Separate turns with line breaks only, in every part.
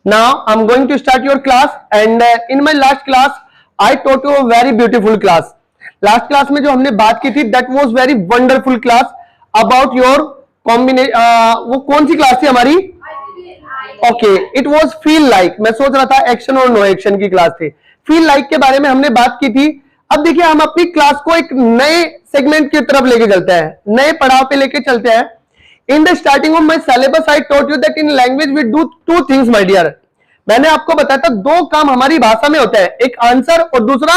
Now I'm going to start your class and in my last class I taught you a very beautiful class. Last class में जो हमने बात की थी that was very wonderful class about your combination. वो कौन सी class थी हमारी? Okay, it was feel like. मैं सोच रहा था एक्शन और नो एक्शन की क्लास थी. फील लाइक के बारे में हमने बात की थी. अब देखिए हम अपनी क्लास को एक नए सेगमेंट की तरफ लेके चलते हैं, नए पड़ाव पे लेके चलते हैं. In the starting of my syllabus, I taught you that in language we do two things, my dear. मैंने आपको बताया था दो काम हमारी भाषा में होता है, एक आंसर और दूसरा.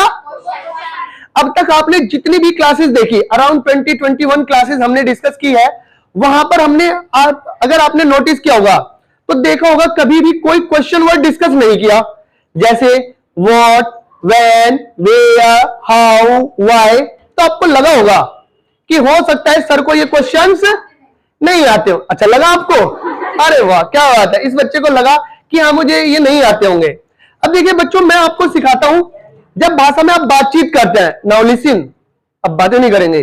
अब तक आपने जितनी भी क्लासेस देखी, अराउंड 20-21 क्लासेस हमने डिस्कस की है, वहां पर हमने अगर आपने नोटिस किया होगा तो देखा होगा कभी भी कोई क्वेश्चन वर्ड डिस्कस नहीं किया. जैसे what, when, where, how, why. तो आपको लगा होगा कि हो सकता है सर को ये क्वेश्चंस नहीं आते हो. अच्छा लगा आपको? अरे वाह क्या बात है, इस बच्चे को लगा कि हाँ मुझे ये नहीं आते होंगे. अब देखिए बच्चों मैं आपको सिखाता हूं, जब भाषा में आप बातचीत करते हैं, नाउ लिसन, अब बातें नहीं करेंगे.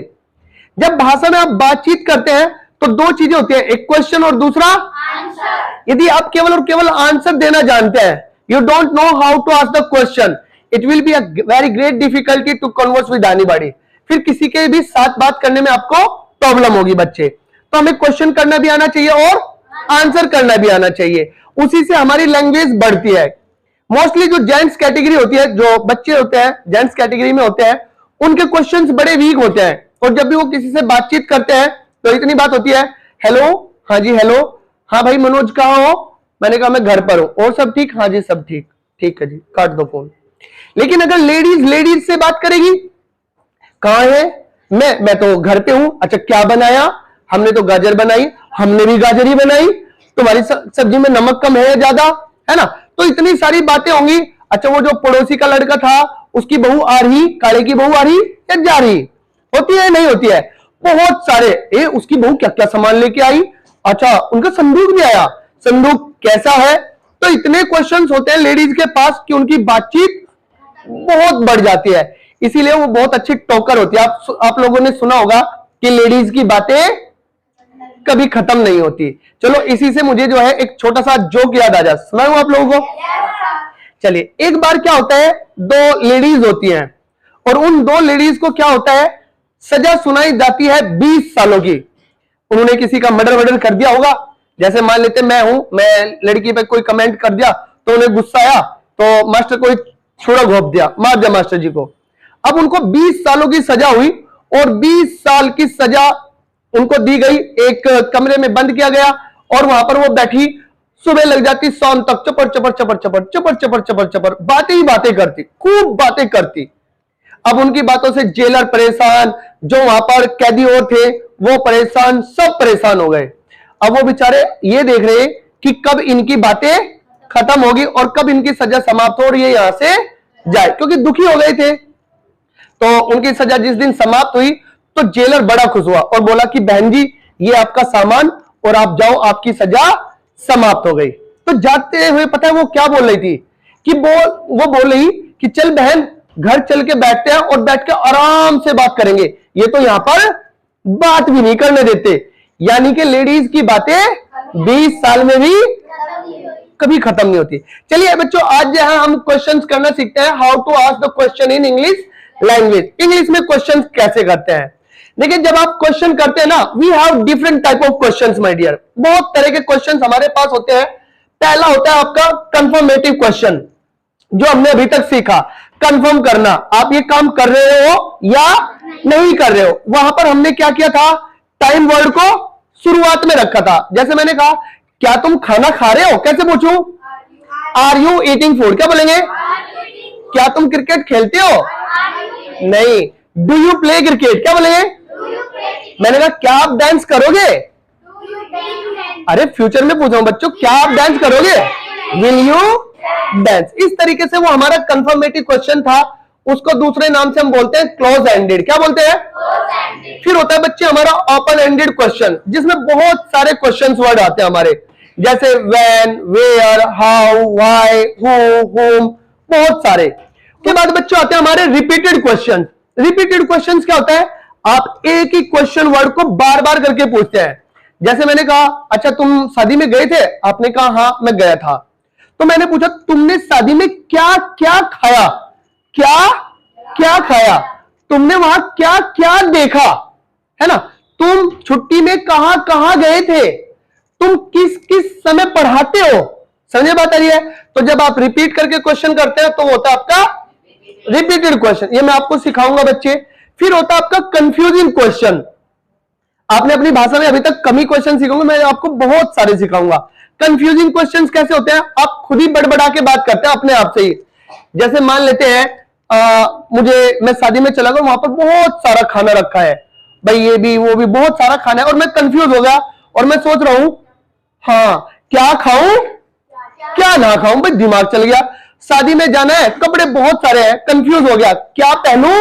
जब भाषा में आप बातचीत करते हैं तो दो चीजें होती है, एक क्वेश्चन और दूसरा आंसर. यदि आप केवल और केवल आंसर देना जानते हैं, you don't know how to ask the question, it will be a very great difficulty to converse with anybody. फिर किसी के भी साथ बात करने में आपको प्रॉब्लम होगी बच्चे. तो हमें क्वेश्चन करना भी आना चाहिए और आंसर करना भी आना चाहिए, उसी से हमारी लैंग्वेज बढ़ती है. मोस्टली जो जेंट्स कैटेगरी होती है, जो बच्चे होते हैं जेंट्स कैटेगरी में होते हैं, उनके क्वेश्चंस बड़े वीक होते हैं. और जब भी वो किसी से बातचीत करते हैं तो इतनी बात होती है, हेलो, हाँ जी हेलो, हाँ भाई मनोज कहाँ हो? मैंने कहा मैं घर पर हूं. और सब ठीक? हाँ जी सब ठीक. ठीक है जी, काट दो फोन. लेकिन अगर लेडीज से बात करेगी, कहाँ है? मैं तो घर पे हूं. अच्छा क्या बनाया? हमने तो गाजर बनाई. हमने भी गाजर ही बनाई. तुम्हारी सब्जी में नमक कम है या ज्यादा है ना? तो इतनी सारी बातें होंगी. अच्छा वो जो पड़ोसी का लड़का था, उसकी बहू आ रही, काले की बहू आ रही या जा रही? होती है नहीं होती है? बहुत सारे. उसकी बहू क्या क्या सामान लेके आई? अच्छा उनका संदूक भी आया. संदूक कैसा है? तो इतने क्वेश्चंस होते हैं लेडीज के पास कि उनकी बातचीत बहुत बढ़ जाती है. इसीलिए वो बहुत अच्छी टॉकर होती है. आप लोगों ने सुना होगा कि लेडीज की बातें कभी खत्म नहीं होती. चलो इसी से मुझे जो है एक छोटा सा जोक याद आ जा, सुनाऊं आप लोगों को? चलिए, एक बार क्या होता है, दो लेडीज होती हैं और उन दो लेडीज को क्या होता है, सजा सुनाई जाती है 20 सालों की. उन्होंने किसी का मर्डर कर दिया होगा. जैसे मान लेते मैं हूं, मैं लड़की पे कोई कमेंट कर दिया तो उन्हें गुस्सा आया तो मास्टर को छुरा घोंप दिया, मार दिया मास्टर जी को. अब उनको 20 सालों की सजा हुई और 20 साल की सजा उनको दी गई. एक कमरे में बंद किया गया और वहां पर वो बैठी, सुबह लग जाती शाम तक चपर चपर चपर चपर चपर चपर चपर चपर बातें ही बातें करती, खूब बातें करती. अब उनकी बातों से जेलर परेशान, जो वहां पर कैदी और थे वो परेशान, सब परेशान हो गए. अब वो बेचारे ये देख रहे कि कब इनकी बातें खत्म होगी और कब इनकी सजा समाप्त हो और ये यहां से जाए, क्योंकि दुखी हो गए थे. तो उनकी सजा जिस दिन समाप्त हुई तो जेलर बड़ा खुश हुआ और बोला कि बहन जी ये आपका सामान और आप जाओ, आपकी सजा समाप्त हो गई. तो जाते हुए पता है वो क्या बोल रही थी कि वो बोल रही कि चल बहन घर चल के बैठते हैं और बैठ के आराम से बात करेंगे, ये तो यहां पर बात भी नहीं करने देते. यानी कि लेडीज की बातें 20 साल में भी कभी खत्म नहीं होती. चलिए बच्चों आज जो है हम क्वेश्चंस करना सीखते हैं, how to ask the question in English language. English में क्वेश्चंस कैसे करते हैं. देखिए जब आप क्वेश्चन करते हैं ना, we have different type of questions my dear. बहुत तरह के क्वेश्चंस हमारे पास होते हैं. पहला होता है आपका कंफर्मेटिव क्वेश्चन, जो हमने अभी तक सीखा, कंफर्म करना, आप ये काम कर रहे हो या नहीं कर रहे हो. वहां पर हमने क्या किया था, टाइम वर्ड को शुरुआत में रखा था. जैसे मैंने कहा क्या तुम खाना खा रहे हो, कैसे पूछूं? आर यू ईटिंग फूड, क्या बोलेंगे? क्या तुम क्रिकेट खेलते हो? नहीं. डू यू प्ले क्रिकेट, क्या बोलेंगे? मैंने कहा क्या आप डांस करोगे? अरे फ्यूचर में पूछ रहा हूं बच्चों, क्या आप डांस करोगे? Will you dance. इस तरीके से वो हमारा कंफर्मेटिव क्वेश्चन था. उसको दूसरे नाम से हम बोलते हैं क्लोज एंडेड. क्या बोलते हैं? फिर होता है बच्चे हमारा ओपन एंडेड क्वेश्चन, जिसमें बहुत सारे क्वेश्चंस वर्ड आते हैं हमारे, जैसे when, where, how, why, who, whom, बहुत सारे. के बाद बच्चों आते हैं हमारे रिपीटेड क्वेश्चन. रिपीटेड क्वेश्चंस क्या होता है, आप एक ही क्वेश्चन वर्ड को बार बार करके पूछते हैं. जैसे मैंने कहा अच्छा तुम शादी में गए थे, आपने कहा हाँ मैं गया था. तो मैंने पूछा तुमने शादी में क्या क्या खाया, क्या क्या खाया, तुमने वहां क्या क्या देखा, है ना, तुम छुट्टी में कहां कहां गए थे, तुम किस किस समय पढ़ाते हो। समझे बात आ रही है। तो जब आप रिपीट करके क्वेश्चन करते हैं तो वो होता है आपका रिपीटेड क्वेश्चन, ये मैं आपको सिखाऊंगा बच्चे। फिर होता है आपका कंफ्यूजिंग क्वेश्चन। आपने अपनी भाषा में अभी तक कम ही क्वेश्चन सीखोगे, मैं आपको बहुत सारे सिखाऊंगा। कंफ्यूजिंग क्वेश्चंस कैसे होते हैं, आप खुद ही बड़बड़ा के बात करते हैं अपने आप से ही। जैसे मान लेते हैं मैं शादी में चला गया, वहां पर बहुत सारा खाना रखा है, भाई ये भी वो भी बहुत सारा खाना है, और मैं कंफ्यूज हो गया और मैं सोच रहा हूं हाँ क्या खाऊं क्या ना खाऊं, भाई दिमाग चल गया। शादी में जाना है, कपड़े बहुत सारे हैं, कंफ्यूज हो गया, क्या पहनूं,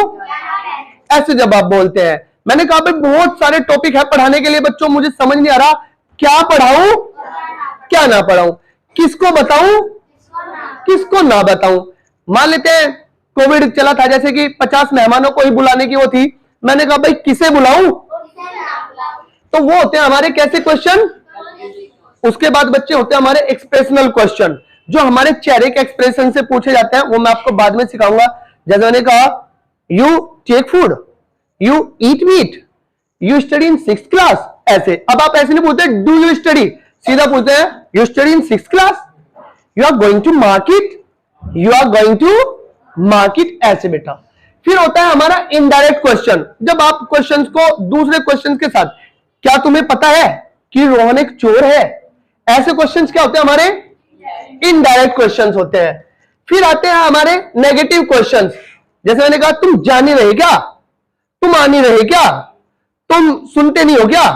ऐसे जब आप बोलते हैं। मैंने कहा भाई बहुत सारे टॉपिक है पढ़ाने के लिए बच्चों, मुझे समझ नहीं आ रहा क्या पढ़ाऊं क्या ना पढ़ाऊं, किसको बताऊं किसको ना बताऊं। मान लेते हैं कोविड चला था, जैसे कि 50 मेहमानों को ही बुलाने की वो थी, मैंने कहा भाई किसे बुलाऊं, तो वो होते हैं हमारे कैसे क्वेश्चन। उसके बाद बच्चे होते हैं हमारे एक्सप्रेशनल क्वेश्चन, जो हमारे चेहरे के एक्सप्रेशन से पूछे जाते हैं, वो मैं आपको बाद में सिखाऊंगा। जैसे मैंने कहा you take food, you eat meat, you study in 6th class, ऐसे। अब आप ऐसे नहीं पूछते डू यू स्टडी, सीधा पूछते हैं you study in 6th class, you are going to market, you are going to market, ऐसे बेटा। फिर होता है हमारा इनडायरेक्ट क्वेश्चन, जब आप क्वेश्चंस को दूसरे क्वेश्चंस के साथ, क्या तुम्हें पता है कि रोहन एक चोर है, ऐसे क्वेश्चंस क्या होते हैं हमारे इनडायरेक्ट क्वेश्चंस होते हैं। फिर आते हैं हमारे नेगेटिव क्वेश्चंस, जैसे मैंने कहा तुम जान नहीं रहे क्या, तुम आ नहीं रहे क्या, तुम सुनते नहीं हो क्या।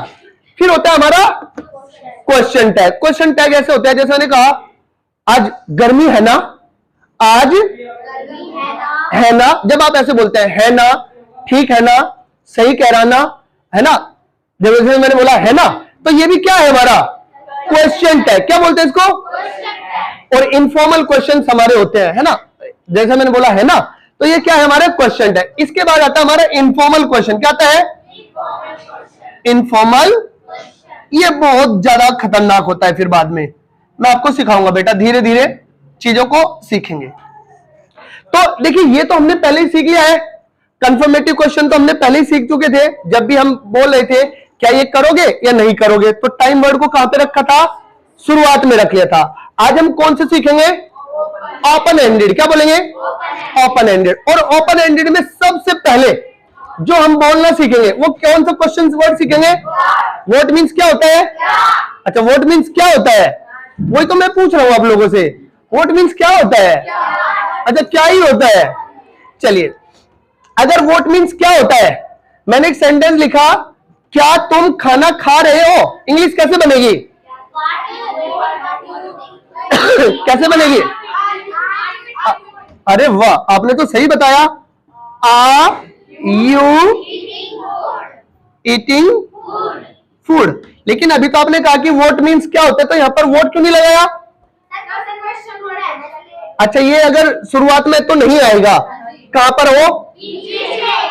फिर होता है हमारा क्वेश्चन टैग। क्वेश्चन टैग ऐसे होता है, जैसे मैंने कहा आज गर्मी है ना, आज है ना, जब आप ऐसे बोलते हैं है ना, ठीक है ना, सही कह रहा ना, है ना, जब मैंने बोला है ना, तो ये भी क्या है हमारा क्वेश्चन टैग। क्या बोलते हैं इसको, और इनफॉर्मल क्वेश्चन हमारे होते हैं, है ना, जैसे मैंने बोला है ना, तो ये क्या है हमारा क्वेश्चन टैग। इसके बाद आता है हमारा इनफॉर्मल क्वेश्चन, क्या आता है इनफॉर्मल, ये बहुत ज्यादा खतरनाक होता है। फिर बाद में मैं आपको सिखाऊंगा बेटा, धीरे धीरे चीजों को सीखेंगे। तो देखिए ये तो हमने पहले ही सीख लिया है, कंफर्मेटिव क्वेश्चन तो हमने पहले ही सीख चुके थे, जब भी हम बोल रहे थे क्या ये करोगे या नहीं करोगे, तो टाइम वर्ड को कहां पे रखा था, शुरुआत में रख लिया था। आज हम कौन से सीखेंगे, ओपन एंडेड। क्या बोलेंगे, ओपन एंडेड। और ओपन एंडेड में सबसे पहले जो हम बोलना सीखेंगे वो कौन सा क्वेश्चन वर्ड सीखेंगे, व्हाट मींस क्या होता है। अच्छा व्हाट मींस क्या होता है, वही तो मैं पूछ रहा हूं आप लोगों से, व्हाट मींस क्या होता है। अच्छा क्या ही होता है, चलिए अगर व्हाट मींस क्या होता है, मैंने एक सेंटेंस लिखा क्या तुम खाना खा रहे हो, इंग्लिश कैसे बनेगी कैसे बनेगी, अरे वाह आपने तो सही बताया, आर यू ईटिंग फूड। लेकिन अभी तो आपने कहा कि व्हाट मींस क्या होता है, तो यहां पर व्हाट क्यों नहीं लगाया। अच्छा ये अगर शुरुआत में तो नहीं आएगा, कहां पर हो,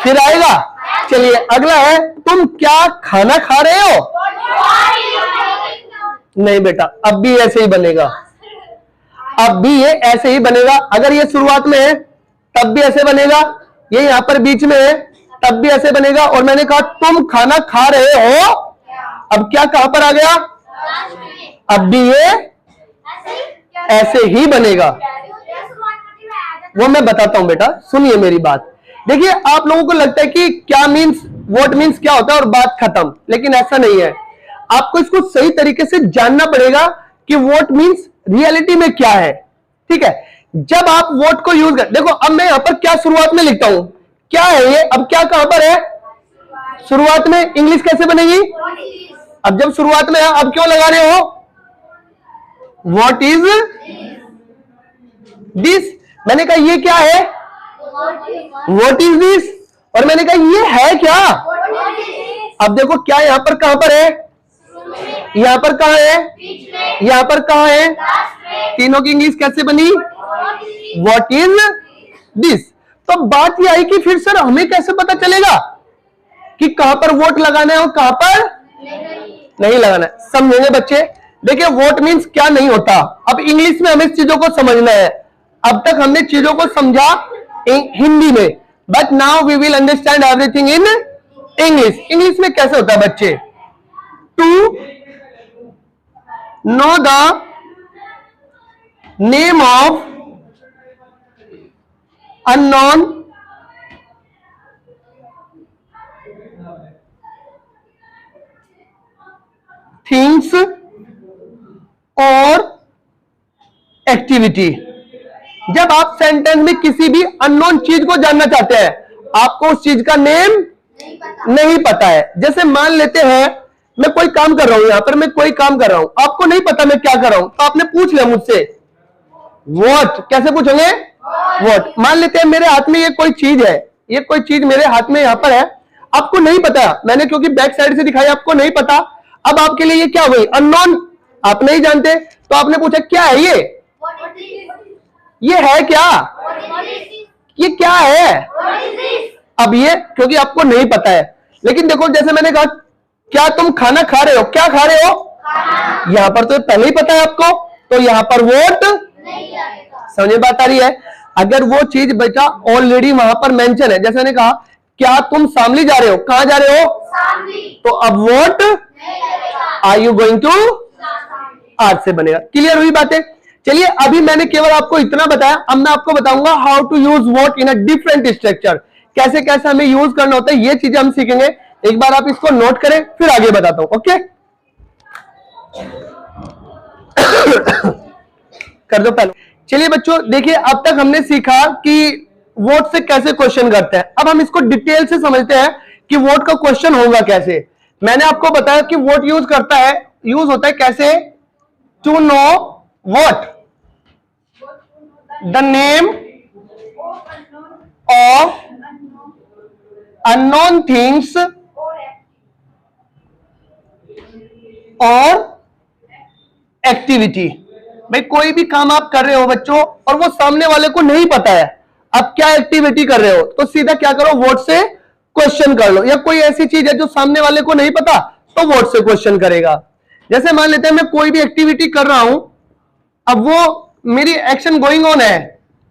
फिर आएगा। चलिए अगला है तुम क्या खाना खा रहे हो, नहीं बेटा अब भी ऐसे ही बनेगा, अब भी ये ऐसे ही बनेगा। अगर ये शुरुआत में है तब भी ऐसे बनेगा, ये यहां पर बीच में है तब भी ऐसे बनेगा। और मैंने कहा तुम खाना खा रहे हो, अब क्या कहां पर आ गया, अब भी ये ऐसे ही बनेगा। वो मैं बताता हूं बेटा, सुनिए मेरी बात। देखिए आप लोगों को लगता है कि क्या मींस व्हाट मींस क्या होता है और बात खत्म, लेकिन ऐसा नहीं है। आपको इसको सही तरीके से जानना पड़ेगा कि व्हाट मींस रियलिटी में क्या है, ठीक है। जब आप व्हाट को यूज कर, देखो अब मैं यहां पर क्या शुरुआत में लिखता हूं, क्या है ये, अब क्या कहां पर है शुरुआत में, इंग्लिश कैसे बनेगी। अब जब शुरुआत में है अब क्यों लगा रहे हो, व्हाट इज दिस। मैंने कहा ये क्या है, व्हाट इज दिस, और मैंने कहा ये है क्या। अब देखो क्या यहां पर कहां पर है, यहां पर कहां है, यहां पर कहां है, तीनों की इंग्लिश कैसे बनी, व्हाट इज दिस। तो बात यह आई कि फिर सर हमें कैसे पता चलेगा कि कहां पर व्हाट लगाना है और कहां पर नहीं लगाना है। समझेंगे बच्चे, देखिए वॉट मीन्स क्या नहीं होता। अब इंग्लिश में हमें चीजों को समझना है। अब तक हमने चीजों को समझा हिंदी में, but now we will understand everything in English. English में कैसे होता है बच्चे? To know the name of unknown things और एक्टिविटी। जब आप सेंटेंस में किसी भी अननोन चीज को जानना चाहते हैं, आपको उस चीज का नेम नहीं पता है। जैसे मान लेते हैं मैं कोई काम कर रहा हूं, यहां पर मैं कोई काम कर रहा हूं, आपको नहीं पता मैं क्या कर रहा हूं, तो आपने पूछ लिया मुझसे व्हाट। कैसे पूछोगे? व्हाट। मान लेते हैं मेरे हाथ में ये कोई चीज है, ये कोई चीज मेरे हाथ में यहां पर है, आपको नहीं पता, मैंने क्योंकि बैक साइड से दिखाई, आपको नहीं पता। अब आपके लिए ये क्या हुई? अननोन, आप नहीं जानते, तो आपने पूछा क्या है ये है क्या? ये क्या है? अब ये क्योंकि आपको नहीं पता है। लेकिन देखो जैसे मैंने कहा क्या तुम खाना खा रहे हो, क्या खा रहे हो? यहां पर तो पहले ही पता है आपको, तो यहां पर वोट समझे बात आ रही है। अगर वो चीज बेटा ऑलरेडी वहां पर मेंशन है, जैसे मैंने कहा क्या तुम शामली जा रहे हो, कहां जा रहे हो? तो अब what are you going to आज से बनेगा। क्लियर हुई बातें? चलिए अभी मैंने केवल आपको इतना बताया, अब मैं आपको बताऊंगा how to use what in a different structure. कैसे कैसे हमें यूज करना होता है, ये चीजें हम सीखेंगे। एक बार आप इसको नोट करें, फिर आगे बताता हूं। ओके कर दो पहले। चलिए बच्चों देखिए, अब तक हमने सीखा कि वोट से कैसे क्वेश्चन करते हैं। अब हम इसको डिटेल से समझते हैं कि वोट का क्वेश्चन होगा कैसे। मैंने आपको बताया कि वोट यूज होता है कैसे? To know what the name of unknown things और एक्टिविटी। भाई कोई भी काम आप कर रहे हो बच्चों और वो सामने वाले को नहीं पता है, आप क्या एक्टिविटी कर रहे हो, तो सीधा क्या करो, वोट से क्वेश्चन कर लो। या कोई ऐसी चीज है जो सामने वाले को नहीं पता, तो वोट से क्वेश्चन करेगा। जैसे मान लेते हैं मैं कोई भी एक्टिविटी कर रहा हूं, अब वो मेरी एक्शन गोइंग ऑन है,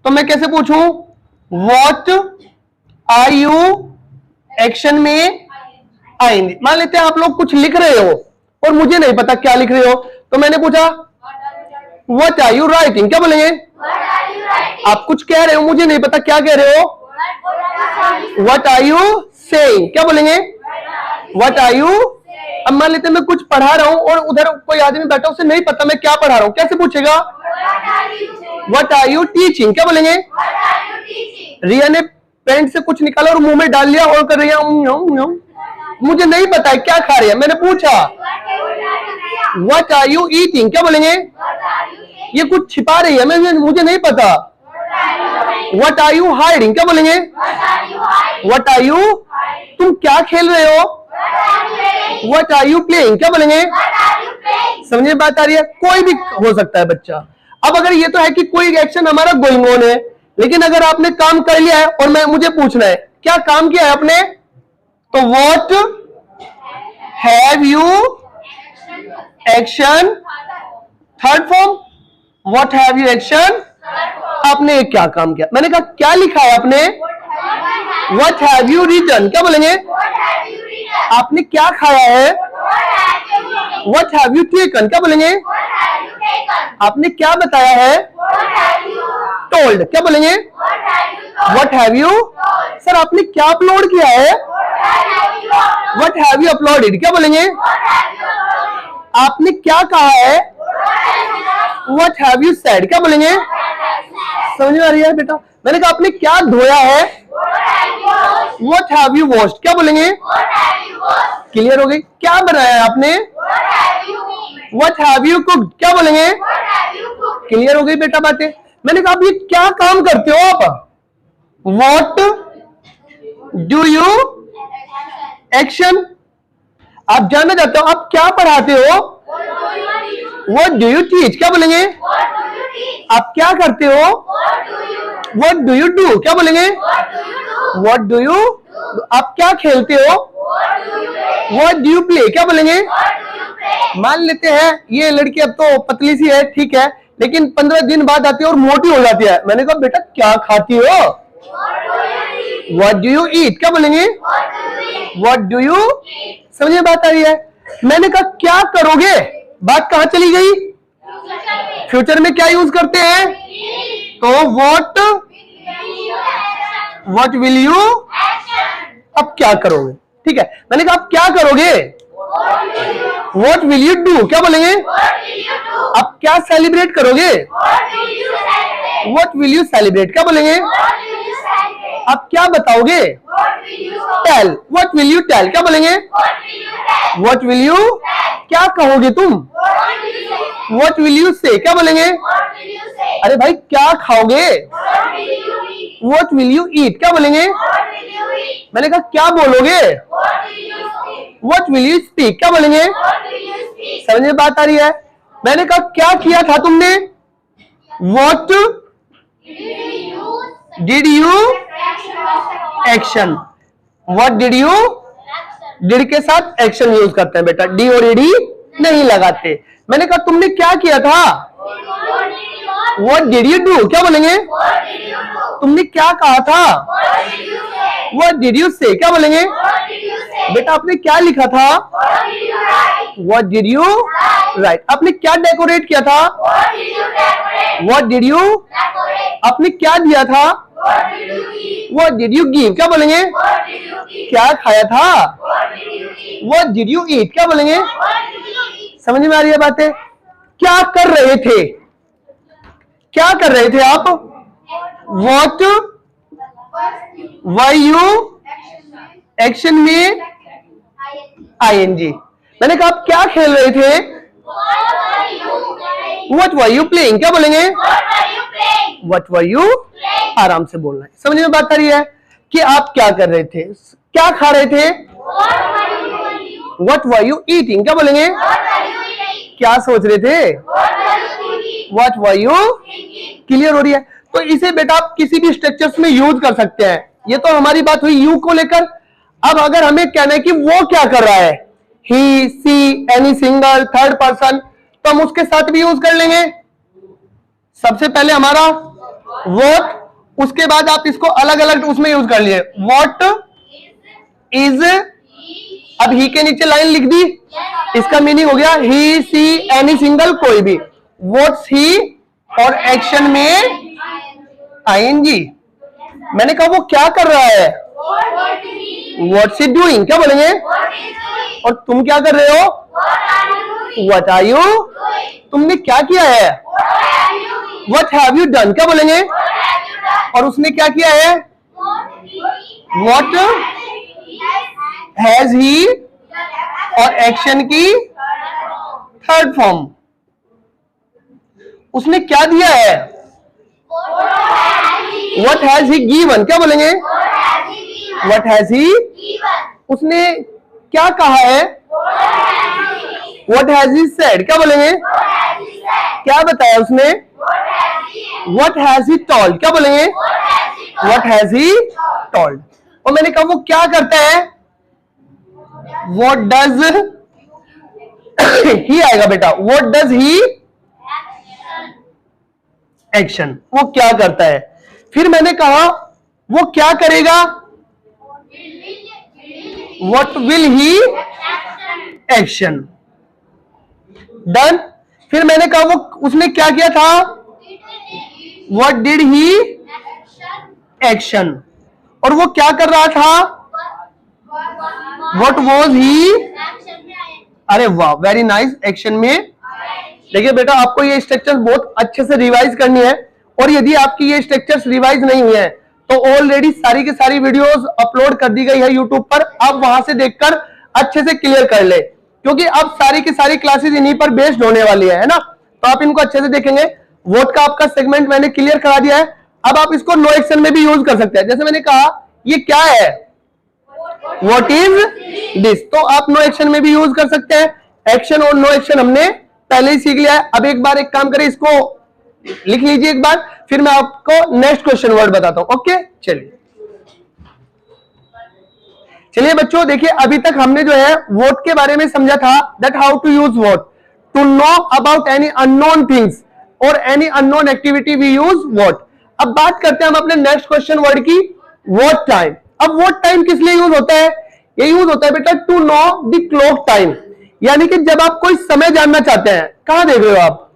तो मैं कैसे पूछूं? व्हाट आर यू एक्शन में आएंगे। मान लेते हैं आप लोग कुछ लिख रहे हो और मुझे नहीं पता क्या लिख रहे हो, तो मैंने पूछा व्हाट आर यू राइटिंग। क्या बोलेंगे? आप कुछ कह रहे हो, मुझे नहीं पता क्या कह रहे हो। What are you saying. क्या बोलेंगे? What are you. अब मान लेते हैं मैं कुछ पढ़ा रहा हूं और उधर कोई आदमी बैठा, उसे नहीं पता मैं क्या पढ़ा रहा हूं, कैसे पूछेगा? What are you teaching. क्या बोलेंगे? रिया ने पैंट से कुछ निकाला और मुंह में डाल लिया और कर रही है, मुझे नहीं पता है क्या खा रही है, मैंने पूछा व्हाट आर यू ईटिंग। क्या बोलेंगे? ये कुछ छिपा रही है, मुझे नहीं पता। What are you hiding. क्या बोलेंगे? व्हाट आर यू, तुम क्या खेल रहे हो? What are you playing. क्या बोलेंगे? समझे बात आ रही है? कोई भी हो सकता है बच्चा। अब अगर ये तो है कि कोई एक्शन हमारा गोइंग ऑन है, लेकिन अगर आपने काम कर लिया है और मुझे पूछना है क्या काम किया है आपने, तो what have you action. Third form, what have you action, आपने क्या काम किया। मैंने कहा क्या लिखा है आपने? What have you written. क्या बोलेंगे? आपने क्या खाया है? What have you taken. क्या बोलेंगे? आपने क्या बताया है? टोल्ड। क्या बोलेंगे? What have you. सर आपने क्या अपलोड किया है? What have you uploaded. क्या बोलेंगे? आपने क्या कहा है? What have you said. क्या बोलेंगे? समझ में आ रही है बेटा? मैंने कहा आपने क्या धोया है? What have you washed. क्या बोलेंगे? क्लियर हो गई? क्या बनाया है आपने? What have you cooked. क्या बोलेंगे? क्लियर हो गई बेटा बातें? मैंने कहा आप ये क्या काम करते हो आप? What do you action. आप जानना चाहते हो आप क्या पढ़ाते हो? What do you teach. क्या बोलेंगे? आप क्या करते हो? What do you do. क्या बोलेंगे? What do you. आप क्या खेलते हो? What do you play. क्या बोलेंगे? मान लेते हैं ये लड़की अब तो पतली सी है, ठीक है, लेकिन 15 दिन बाद आती है और मोटी हो जाती है। मैंने कहा बेटा क्या खाती हो? What do you eat? क्या बोलेंगे? What do you? समझे बात आ रही है? मैंने कहा क्या करोगे, बात कहां चली गई? फ्यूचर में क्या यूज करते हैं? तो व्हाट विल यू? अब क्या करोगे, ठीक है। मैंने कहा अब क्या करोगे? What will you do? क्या बोलेंगे? अब क्या सेलिब्रेट करोगे? What will you celebrate? क्या बोलेंगे? अब क्या बताओगे? Tell. What will you tell? क्या बोलेंगे? What will you? क्या कहोगे तुम? व्हाट विल यू से? क्या बोलेंगे? अरे भाई क्या खाओगे? What will you eat? क्या बोलेंगे? मैंने कहा क्या बोलोगे? What will you speak? क्या बोलेंगे? समझ में बात आ रही है? मैंने कहा क्या किया था तुमने? What did you? Action. What did you? Did के साथ एक्शन यूज करते हैं बेटा, डी और ईडी नहीं लगाते। मैंने कहा तुमने क्या किया था? What did you do? क्या बोलेंगे? तुमने क्या कहा था? व्हाट डिड यू से? क्या बोलेंगे? बेटा आपने क्या लिखा था? What did you right. आपने क्या डेकोरेट किया था? What did you? आपने क्या दिया था? What did you give? क्या बोलेंगे? क्या खाया था? What did you eat? क्या बोलेंगे? समझ में आ रही है बातें? क्या कर रहे थे? क्या कर रहे थे आप? What why you? एक्शन में आईएनजी। मैंने कहा आप क्या खेल रहे थे? What were you playing? क्या बोलेंगे? What were you? आराम से बोलना है। समझ में बात आ रही है कि आप क्या कर रहे थे, क्या खा रहे थे? What were you eating? क्या बोलेंगे? क्या सोच रहे थे? What were you? क्लियर हो रही है? तो इसे बेटा आप किसी भी स्ट्रक्चर्स में यूज कर सकते हैं। ये तो हमारी बात हुई यू को लेकर। अब अगर हमें कहना है कि वो क्या कर रहा है, ही, सी, एनी सिंगल, थर्ड पर्सन, तो हम उसके साथ भी यूज कर लेंगे। सबसे पहले हमारा व्हाट, उसके बाद आप इसको अलग अलग उसमें यूज कर लिए। व्हाट इज, अब ही के नीचे लाइन लिख दी, इसका मीनिंग हो गया ही, सी, एनी सिंगल, कोई भी। व्हाट्स ही और एक्शन में आईएनजी। मैंने कहा वो क्या कर रहा है? What's he doing? क्या बोलेंगे? और तुम क्या कर रहे हो? What are you? तुमने क्या किया है? What have you done? क्या बोलेंगे? और उसने क्या किया है? व्हाट हैज ही और एक्शन की थर्ड फॉर्म। उसने क्या दिया है? What has he given? क्या बोलेंगे? What has he? उसने क्या कहा है? What has he said? क्या बोलेंगे? क्या बताया उसने? What has he told? क्या बोलेंगे? What has he told. और मैंने कहा वो क्या करता है? व्हाट डज ही आएगा बेटा। What does he? एक्शन। वो क्या करता है। फिर मैंने कहा वो क्या करेगा? What will he? Action. Done. फिर मैंने कहा वो उसने क्या किया था? What did he? एक्शन। और वो क्या कर रहा था? What was he? अरे वाह, वेरी नाइस, एक्शन में। देखिए बेटा आपको ये स्ट्रक्चर बहुत अच्छे से रिवाइज करनी है, और यदि आपकी ये स्ट्रक्चर्स रिवाइज नहीं हुए हैं तो ऑलरेडी सारी की सारी वीडियोस अपलोड कर दी गई है यूट्यूब पर। आप वहां से देखकर अच्छे से क्लियर कर ले, क्योंकि अब सारी की सारी क्लासेस इन्हीं पर बेस्ड होने वाली है ना। तो आप इनको अच्छे से देखेंगे। वोट का आपका सेगमेंट मैंने क्लियर करा दिया है। अब आप इसको नो एक्शन में भी यूज कर सकते हैं। जैसे मैंने कहा ये क्या है? What is this. तो आप नो एक्शन में भी यूज कर सकते हैं। एक्शन और नो एक्शन हमने पहले ही सीख लिया है। अब एक बार एक काम करें, इसको लिख लीजिए एक बार, फिर मैं आपको नेक्स्ट क्वेश्चन वर्ड बताता हूं। ओके, चलिए चलिए बच्चों देखिए, अभी तक हमने जो है वोट के बारे में समझा था, that how to use what to know about any unknown things और any unknown activity we use what. अब बात करते हैं हम अपने नेक्स्ट क्वेश्चन वर्ड की, वोट टाइम। अब वोट टाइम किस लिए यूज होता है? ये यूज होता है बेटा to know the clock time, यानी कि जब आप कोई समय जानना चाहते हैं, कहां देख रहे हो आप,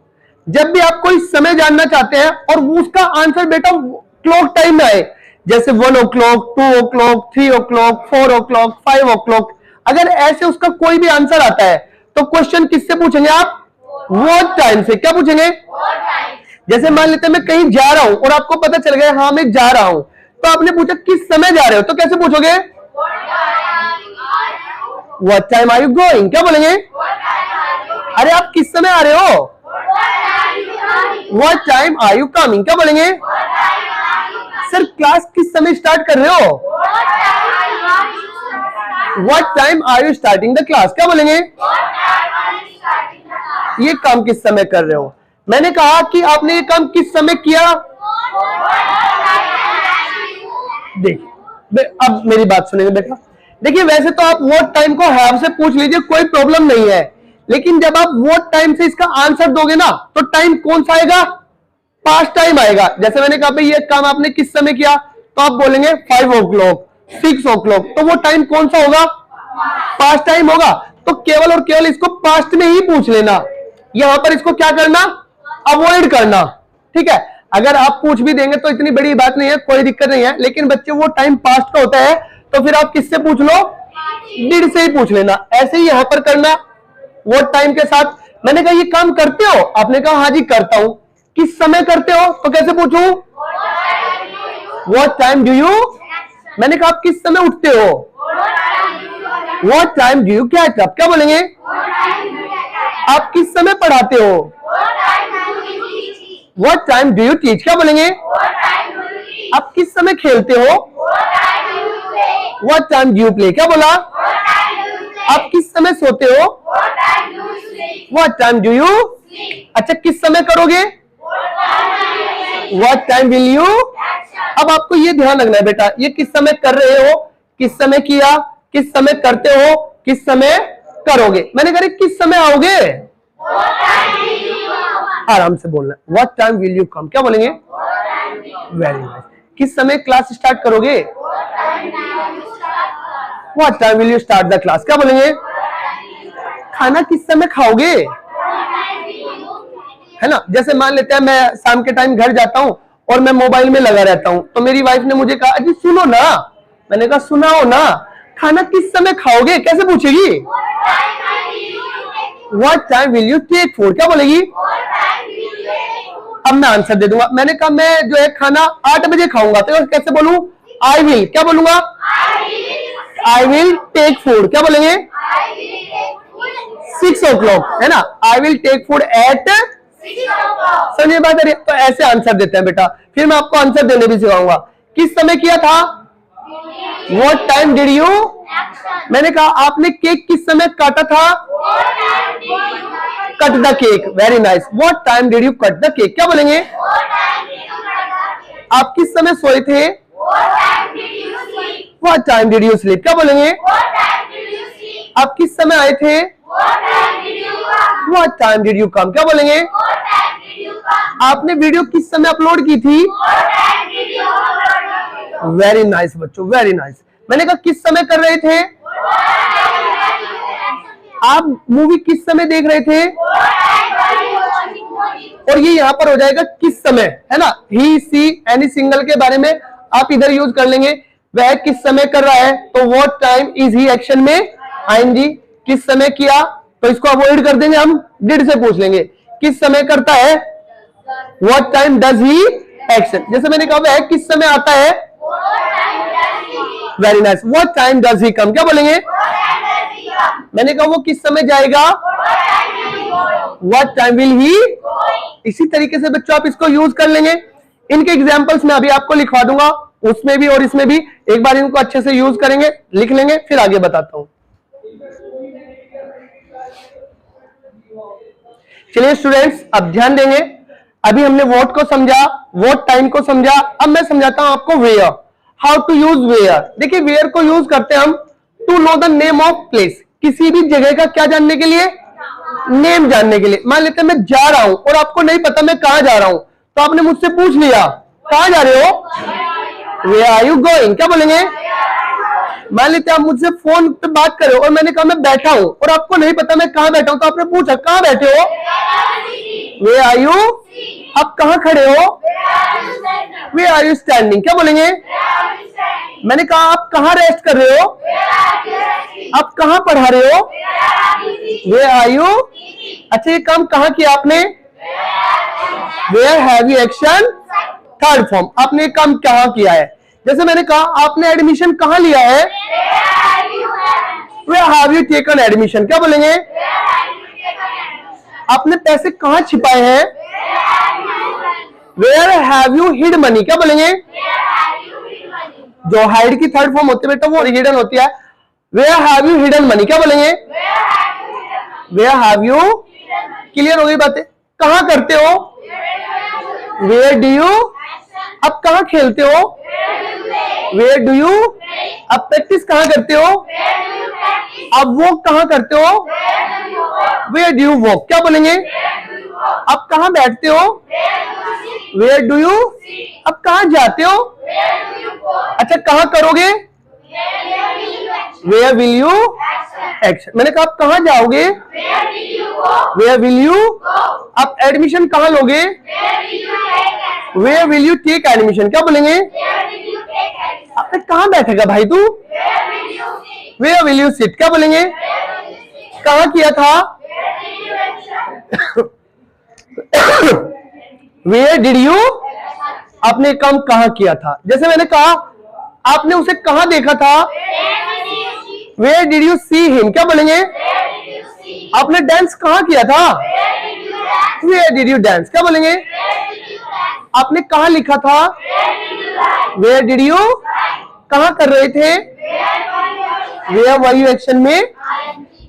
जब भी आप कोई समय जानना चाहते हैं और उसका आंसर बेटा क्लॉक टाइम में आए, जैसे 1 o'clock, 2 o'clock, 3 o'clock, 4 o'clock, 5 o'clock, अगर ऐसे उसका कोई भी आंसर आता है तो क्वेश्चन किससे पूछेंगे आप? वोट टाइम से। क्या पूछेंगे? जैसे मान लेते हैं मैं कहीं जा रहा हूं और आपको पता चल गया हाँ मैं जा रहा हूं, तो आपने पूछा किस समय जा रहे हो, तो कैसे पूछोगे? What time are you going? क्या बोलेंगे? अरे आप किस समय आ रहे हो? What time are you coming? क्या बोलेंगे? सर क्लास किस समय स्टार्ट कर रहे हो? What time are you starting the class? क्या बोलेंगे? ये काम किस समय कर रहे हो? मैंने कहा कि आपने ये काम किस समय किया। देखिए अब मेरी बात सुनेंगे बेटा, देखिए वैसे तो आप वोट टाइम को हैव से पूछ लीजिए, कोई प्रॉब्लम नहीं है, लेकिन जब आप वोट टाइम से इसका आंसर दोगे ना तो टाइम कौन सा आएगा? पास्ट टाइम आएगा। जैसे मैंने कहा भाई ये काम आपने किस समय किया, तो आप बोलेंगे 5 o'clock, 6 o'clock, तो वो टाइम कौन सा होगा? पास्ट टाइम होगा। तो केवल और केवल इसको पास्ट में ही पूछ लेना, यहां पर इसको क्या करना? अवॉइड करना। ठीक है, अगर आप पूछ भी देंगे तो इतनी बड़ी बात नहीं है, कोई दिक्कत नहीं है, लेकिन बच्चे वो टाइम पास्ट का होता है तो फिर आप किससे पूछ लो? डिड से ही पूछ लेना। ऐसे ही यहां पर करना वो टाइम के साथ। मैंने कहा ये काम करते हो? आपने कहा हाँ जी करता हूं। किस समय करते हो? तो कैसे पूछूं? What time do you? मैंने कहा आप किस समय उठते हो? What time do you get up? क्या बोलेंगे? आप किस समय पढ़ाते हो? What time do you teach? क्या बोलेंगे? आप किस समय खेलते हो? What time do you play? क्या बोला? आप किस समय सोते हो? What time do you? अच्छा किस समय करोगे? What time will you? अब आपको ये ध्यान रखना है बेटा, ये किस समय कर रहे हो, किस समय किया, किस समय करते हो, किस समय करोगे। मैंने कहा किस समय आओगे? आराम से बोलना। What time will you come? क्या बोलेंगे? Very nice. किस समय क्लास स्टार्ट करोगे? What time will you start the class? क्या बोलेंगे? खाना किस समय खाओगे? है ना, जैसे मान लेते हैं मैं शाम के टाइम घर जाता हूं और मैं मोबाइल में लगा रहता हूं, तो मेरी वाइफ ने मुझे कहा अजी सुनो ना, मैंने कहा सुनाओ ना, खाना किस समय खाओगे? कैसे पूछेगी? What time will you take food? क्या बोलेगी? अब मैं आंसर दे दूंगा। मैंने कहा मैं जो है खाना 8 बजे खाऊंगा, तो कैसे बोलूं? I will. क्या बोलूंगा? I will take food. क्या बोलेंगे? 6 o'clock, है ना, I will take food at. समझिए बात है, तो ऐसे आंसर देते हैं बेटा। फिर मैं आपको आंसर देने भी सिखाऊंगा। किस समय किया था? What time did you? मैंने कहा आपने केक किस समय काटा था? Cut the cake. Very nice. What time did you cut the cake? क्या बोलेंगे? आप किस समय सोए थे? What time did you sleep? क्या बोलेंगे? आप किस समय आए थे? What time did you come? क्या बोलेंगे? आपने वीडियो किस समय अपलोड की थी? वेरी नाइस बच्चों, वेरी नाइस। मैंने कहा किस समय कर रहे थे? आप मूवी किस समय देख रहे थे? और ये यहां पर हो जाएगा किस समय, है ना। ही सी एनी सिंगल के बारे में आप इधर यूज कर लेंगे। वह किस समय कर रहा है, तो what time is he action में आएंगी। किस समय किया, तो इसको अवॉइड कर देंगे, हम डिड से पूछ लेंगे। किस समय करता है? What time does he action. जैसे मैंने कहा वह किस समय आता है? Very nice. What time does he come? क्या बोलेंगे? मैंने कहा वो किस समय जाएगा? What time will he. इसी तरीके से बच्चों आप इसको यूज कर लेंगे। इनके एग्जांपल्स मैं अभी आपको लिखवा दूंगा, उसमें भी और इसमें भी। एक बार इनको अच्छे से यूज करेंगे, लिख लेंगे, फिर आगे बताता हूं। चलिए स्टूडेंट्स अब ध्यान देंगे। अभी हमने व्हाट को समझा, व्हाट टाइम को समझा। अब मैं समझाता हूं आपको where, how to use where. देखिए वेयर को यूज करते हैं हम to know the name of place, किसी भी जगह का क्या जानने के लिए, नेम जानने के लिए। मान लेते हैं मैं जा रहा हूं और आपको नहीं पता मैं कहां जा रहा हूं, तो आपने मुझसे पूछ लिया कहां जा रहे हो, Where are you going, क्या बोलेंगे। मान लेते आप मुझसे फोन पे बात कर रहे हो और मैंने कहा मैं बैठा हूं और आपको नहीं पता मैं कहां बैठा हूं, तो आपने पूछा कहां बैठे हो, Where are you, आप कहां खड़े हो, Where are you standing, क्या बोलेंगे। मैंने कहा आप कहां रेस्ट कर रहे हो, आप कहां पढ़ा रहे हो, Where are you। अच्छा ये काम कहां किया आपने, Where have you action third form, आपने ये काम कहां किया है। जैसे मैंने कहा आपने एडमिशन कहां लिया है, Where have you taken admission, क्या बोलेंगे। आपने पैसे कहां छिपाए हैं, Where have you hid money, क्या बोलेंगे। जो हाइड की थर्ड फॉर्म होती है बेटा वो हिडन होती है। Where have you hidden money, क्या बोलेंगे। Where have you, क्लियर हो गई बातें। कहां करते हो, Where do you, अब कहां खेलते हो, Where do you, अब प्रैक्टिस कहां करते हो, अब वॉक कहां करते हो, Where do you walk, क्या बोलेंगे। अब कहां बैठते हो, Where do you, अब कहां जाते हो, अच्छा कहां करोगे, Where will you एक्शन। मैंने कहा आप कहां जाओगे, Where will you, आप एडमिशन कहां लोगे, Where will you take admission, क्या बोलेंगे। आपने कहां बैठेगा भाई तू, Where will you sit, क्या बोलेंगे। कहां किया था, Where did you, आपने काम कहां किया था। जैसे मैंने कहा आपने उसे कहां देखा था, Where did you see him, क्या बोलेंगे। आपने डांस कहां किया था, Where did you dance, क्या बोलेंगे। आपने कहां लिखा था, Where did you, कहां कर रहे थे, Where were you एक्शन में।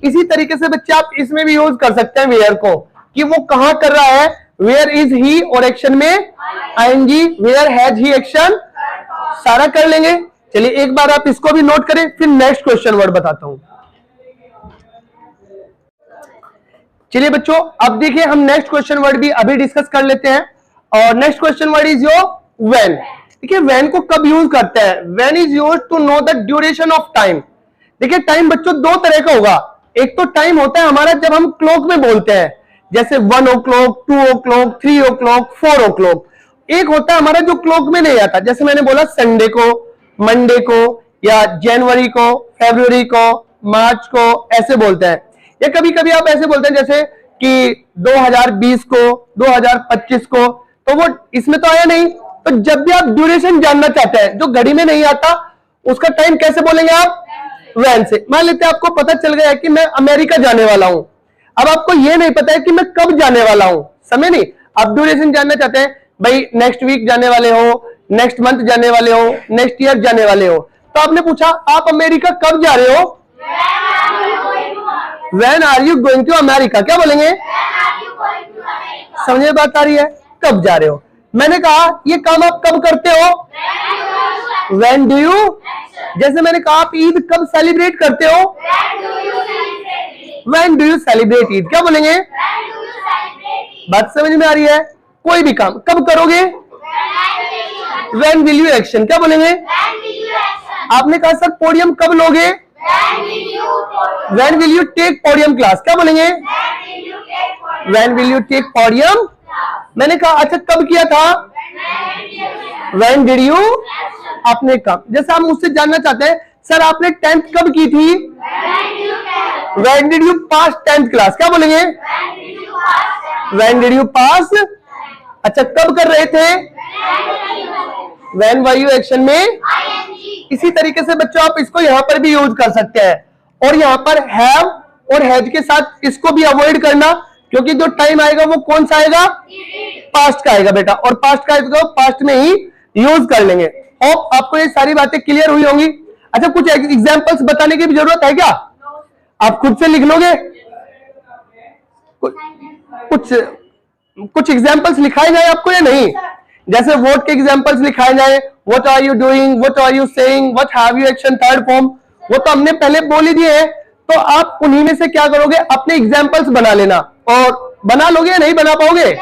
इसी तरीके से बच्चे आप इसमें भी यूज कर सकते हैं where को, कि वो कहां कर रहा है, Where is he और एक्शन में ing, Where has he action सारा कर लेंगे। चलिए एक बार आप इसको भी नोट करें, फिर नेक्स्ट क्वेश्चन वर्ड बताता हूं। चलिए बच्चों अब देखिए हम नेक्स्ट क्वेश्चन वर्ड भी अभी डिस्कस कर लेते हैं। और next question word is your when. देखिए व्हेन को कब यूज करते हैं, when is used to know the duration of time. देखिए टाइम बच्चों दो तरह का होगा, एक तो टाइम होता है हमारा जब हम क्लॉक में बोलते हैं, जैसे 1 o'clock, 2 o'clock, 3 o'clock, 4 o'clock। एक होता है हमारा जो क्लॉक में नहीं आता, जैसे मैंने बोला संडे को, मंडे को, या जनवरी को, फरवरी को, मार्च को, ऐसे बोलते हैं। या कभी कभी आप ऐसे बोलते हैं जैसे कि 2020 को, 2025 को, तो वो इसमें तो आया नहीं। तो जब भी आप ड्यूरेशन जानना चाहते हैं जो घड़ी में नहीं आता, उसका टाइम कैसे बोलेंगे आप, व्हेन से। मान लेते हैं आपको पता चल गया कि मैं अमेरिका जाने वाला हूं, अब आपको यह नहीं पता है कि मैं कब जाने वाला हूं, समझे नहीं। आप ड्यूरेशन जानना चाहते हैं, भाई नेक्स्ट वीक जाने वाले हो, नेक्स्ट मंथ जाने वाले हो, नेक्स्ट ईयर जाने वाले हो, तो आपने पूछा आप अमेरिका कब जा रहे हो, When are you going to America, क्या बोलेंगे। समझे बात आ रही है, कब जा रहे हो। मैंने कहा ये काम आप कब करते हो, When do you, जैसे मैंने कहा आप ईद कब सेलिब्रेट करते हो, When do you celebrate Eid, क्या बोलेंगे। बात समझ में आ रही है। कोई भी काम कब करोगे, When will you एक्शन, क्या बोलेंगे। आपने कहा सर पोडियम कब लोगे, When will you take podium class, क्या बोलेंगे। When will you take podium, मैंने कहा अच्छा कब किया था, When did you, आपने कब। जैसे आप मुझसे जानना चाहते हैं सर आपने 10th कब की थी, When did you pass 10th class, क्या बोलेंगे। When did you pass, अच्छा कब कर रहे थे, When were you एक्शन में। इसी तरीके से बच्चों आप इसको यहां पर भी यूज कर सकते हैं। और यहां पर हैव और हैज के साथ इसको भी अवॉइड करना, क्योंकि जो टाइम आएगा वो कौन सा आएगा, पास्ट का आएगा बेटा, और पास्ट का आएगा पास्ट में ही यूज कर लेंगे। और आपको ये सारी बातें क्लियर हुई होंगी। अच्छा कुछ एग्जांपल्स बताने की भी जरूरत है क्या, आप खुद से लिख लोगे, कुछ एग्जांपल्स लिखाए जाए आपको या नहीं। जैसे व्हाट के एग्जांपल्स लिखाए जाए, what are you doing, what are you saying, what have you action third form, वो तो हमने पहले बोल ही दिए हैं। तो आप उन्हीं में से क्या करोगे, अपने एग्जाम्पल्स बना लेना। और बना लोगे या नहीं बना पाओगे?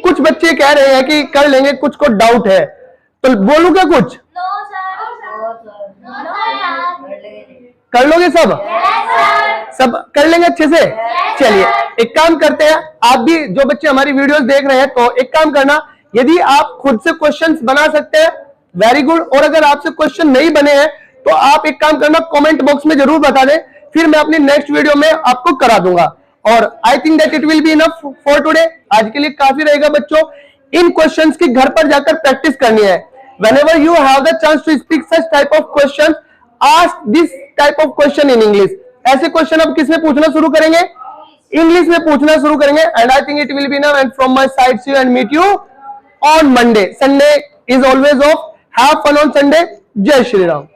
कुछ बच्चे कह रहे हैं कि कर लेंगे, कुछ को डाउट है, तो बोलूं क्या कुछ? कर लोगे सब? सब कर लेंगे अच्छे से? चलिए एक काम करते हैं, आप भी जो बच्चे हमारी वीडियोस देख रहे हैं, तो एक काम करना, यदि आप खुद से क्वेश्चंस बना सकते हैं वेरी गुड, और अगर आपसे क्वेश्चन नहीं बने हैं तो आप एक काम करना, कमेंट बॉक्स में जरूर बता दें, फिर मैं अपनी नेक्स्ट वीडियो में आपको करा दूंगा। और I think that it will be enough for today. आज के लिए काफी रहेगा बच्चों। इन क्वेश्चंस की घर पर जाकर प्रैक्टिस करनी है। whenever you have the chance to speak such type of questions, ask this type of question in English. ऐसे क्वेश्चन अब किसमें पूछना शुरू करेंगे? इंग्लिश में पूछना शुरू करेंगे। And I think it will B enough, and from my side see you and meet you on Monday. Sunday is always off. Have fun on Sunday. जय श्री राम।